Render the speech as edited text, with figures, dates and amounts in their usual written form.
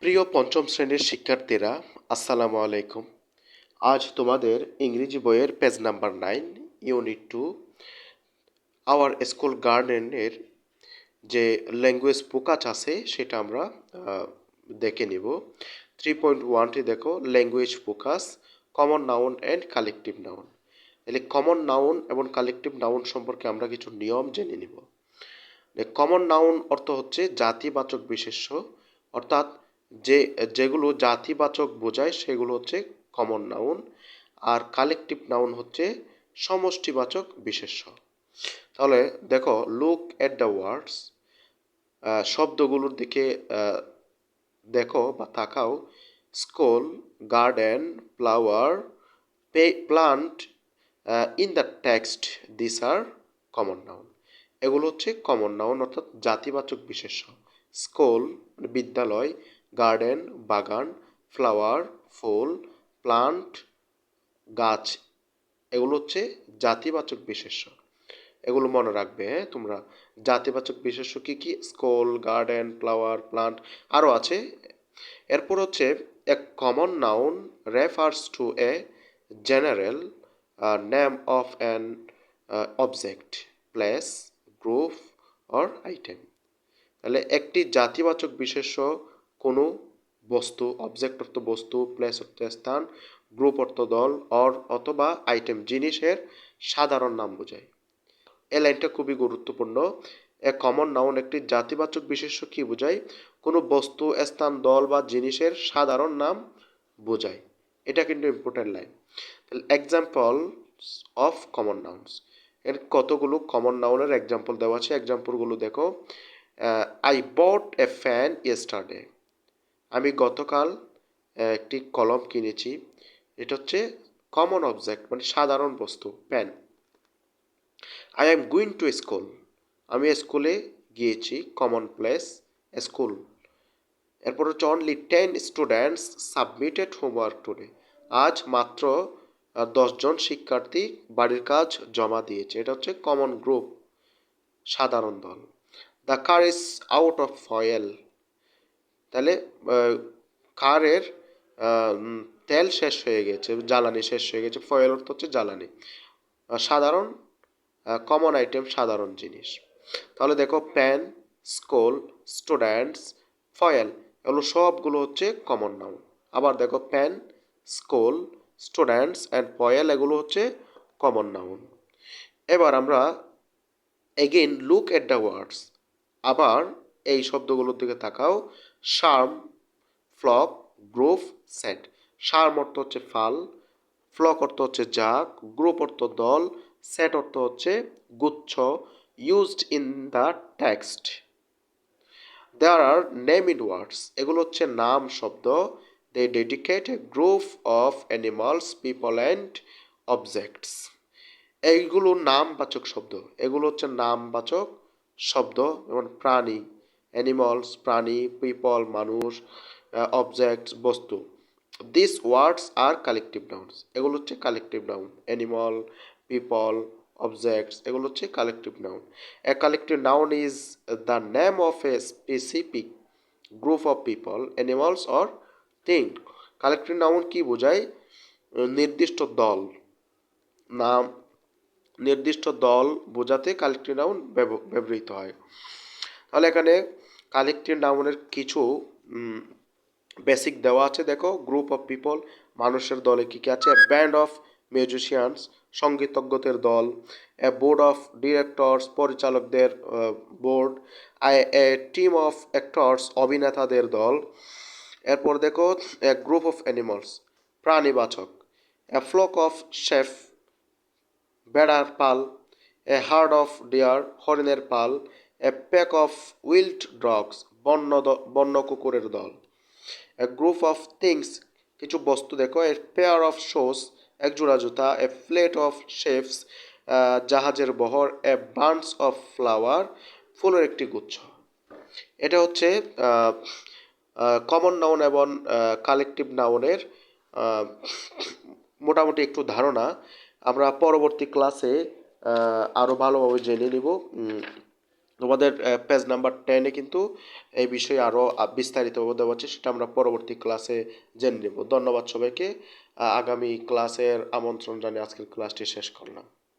প্রিয় পঞ্চম শ্রেণীর শিক্ষার্থীরা, আসসালামু আলাইকুম। আজ তোমাদের ইংরেজি বইয়ের page number 9, unit 2, our school গার্ডেনের যে ল্যাঙ্গুয়েজ ফোকাস আছে সেটা আমরা দেখে নিব। 3.1টি দেখো, language focus, common noun and collective noun. তাহলে কমন নাউন এবং কালেকটিভ নাউন সম্পর্কে আমরা কিছু নিয়ম জেনে নিব। কমন নাউন অর্থ হচ্ছে জাতিবাচক বিশেষ্য, অর্থাৎ যেগুলো জাতিবাচক বোঝায় সেগুলো হচ্ছে কমন নাউন। আর কালেকটিভ নাউন হচ্ছে সমষ্টিবাচক বিশেষ্য। তাহলে দেখো, লুক এট দ্য ওয়ার্ডস, শব্দগুলোর দিকে দেখো বা তাকাও। School, garden, flower, plant, in the text, this are common noun. এগুলো হচ্ছে কমন নাউন, অর্থাৎ জাতিবাচক বিশেষ্য। স্কুল বিদ্যালয়, গার্ডেন বাগান, ফ্লাওয়ার ফুল, প্লান্ট গাছ, এগুলো হচ্ছে জাতিবাচক বিশেষ্য। এগুলো মনে রাখবে, হ্যাঁ তোমরা। জাতিবাচক বিশেষ্য কি কি? স্কুল, গার্ডেন, ফ্লাওয়ার, প্লান্ট, আরও আছে। এরপর হচ্ছে a common noun refers to a general name of an object, place, group or item. তাহলে একটি জাতিবাচক বিশেষ্য কোনো বস্তু, অবজেক্ট অর্থ বস্তু, প্লেস অর্থ স্থান, গ্রুপ অর্থ দল, অর অথবা আইটেম জিনিসের সাধারণ নাম বোঝায়। এই লাইনটা খুবই গুরুত্বপূর্ণ। এ কমন নাউন একটি জাতিবাচক বিশেষ্য কি বোঝায়? কোনো বস্তু, স্থান, দল বা জিনিসের সাধারণ নাম বোঝায়। এটা কিন্তু important line. Example of common nouns, এর কতগুলো কমন নাউনের এক্সাম্পল দেওয়া আছে। এক্সাম্পলগুলো দেখো। I bought A fan yesterday, আমি গতকাল একটি কলম কিনেছি। এটা হচ্ছে কমন অবজেক্ট, মানে সাধারণ বস্তু, pen. I am going to school, আমি স্কুলে গিয়েছি, কমন প্লেস, স্কুল। এরপর হচ্ছে only 10 students submitted homework today, আজ মাত্র 10 জন শিক্ষার্থী বাড়ির কাজ জমা দিয়েছে। এটা হচ্ছে কমন গ্রুপ, সাধারণ দল। The car is out of oil, তাহলে কারের তেল শেষ হয়ে গেছে, জ্বালানি শেষ হয়ে গেছে। ফয়েল অর্থ হচ্ছে জ্বালানি, সাধারণ কমন আইটেম, সাধারণ জিনিস। তাহলে দেখো, পেন, স্কুল, স্টুডেন্টস, ফয়েল, এগুলো সবগুলো হচ্ছে কমন নাউন। আবার দেখো, pen, school, students and foil, এগুলো হচ্ছে কমন নাউন। এবার আমরা again look at the words, আবার এই শব্দগুলোর দিকে তাকাও। Swarm, flock, group, set. Swarm অর্থ হচ্ছে ফাল, ফ্লক অর্থ হচ্ছে জাক, গ্রুপ অর্থ দল, সেট অর্থ হচ্ছে গুচ্ছ, used in the text. There are name in words, এগুলো হচ্ছে নাম শব্দ। They dedicate a group of animals, people and objects. এইগুলো নামবাচক শব্দ, এগুলো হচ্ছে নামবাচক শব্দ, যেমন প্রাণী, অ্যানিমালস প্রাণী, পিপল মানুষ, অবজেক্টস বস্তু। This words are collective nouns, এগুলো হচ্ছে collective noun. Animal, people, objects, এগুলো হচ্ছে collective noun. A collective noun is the name of a specific group of people, animals or thing. Collective noun কি বোঝায়? নির্দিষ্ট দল, নাম, নির্দিষ্ট দল বোঝাতে কালেকটিভ নাউন ব্যবহৃত হয়। তাহলে এখানে কালেকটিভ নাউনের কিছু বেসিক দেওয়া আছে। দেখো, গ্রুপ অফ পিপল, মানুষের দলে কী কী আছে? ব্যান্ড অফ মিউজিশিয়ানস, সঙ্গীতজ্ঞদের দল। এ বোর্ড অফ ডিরেক্টরস, পরিচালকদের বোর্ড। এ টিম অফ অ্যাক্টরস, অভিনেতাদের দল। এরপর দেখো, এ গ্রুপ অফ অ্যানিমালস, প্রাণীবাচক। এ ফ্লক অফ শেফ, ভেড়ার পাল। এ হার্ড অফ ডিয়ার, হরিণের পাল। A pack of wild dogs, বন্য কুকুরের দল। এ গ্রুপ অফ থিংস, কিছু বস্তু। দেখো, এ পেয়ার অফ শোস, এক জোড়া জুতা। এ প্লেট অফ শেফস, জাহাজের বহর। এ বান্স অফ ফ্লাওয়ার, ফুলের একটি গুচ্ছ। এটা হচ্ছে কমন নাউন এবং কালেকটিভ নাউনের মোটামুটি একটু ধারণা। আমরা পরবর্তী ক্লাসে আরও ভালোভাবে জেনে নিব। তোমাদের পেজ নাম্বার 10-এ কিন্তু এই বিষয়ে আরও বিস্তারিত দেওয়া হচ্ছে, সেটা আমরা পরবর্তী ক্লাসে জেনে নেব। ধন্যবাদ সবাইকে। আগামী ক্লাসের আমন্ত্রণ জানিয়ে আজকের ক্লাসটি শেষ করলাম।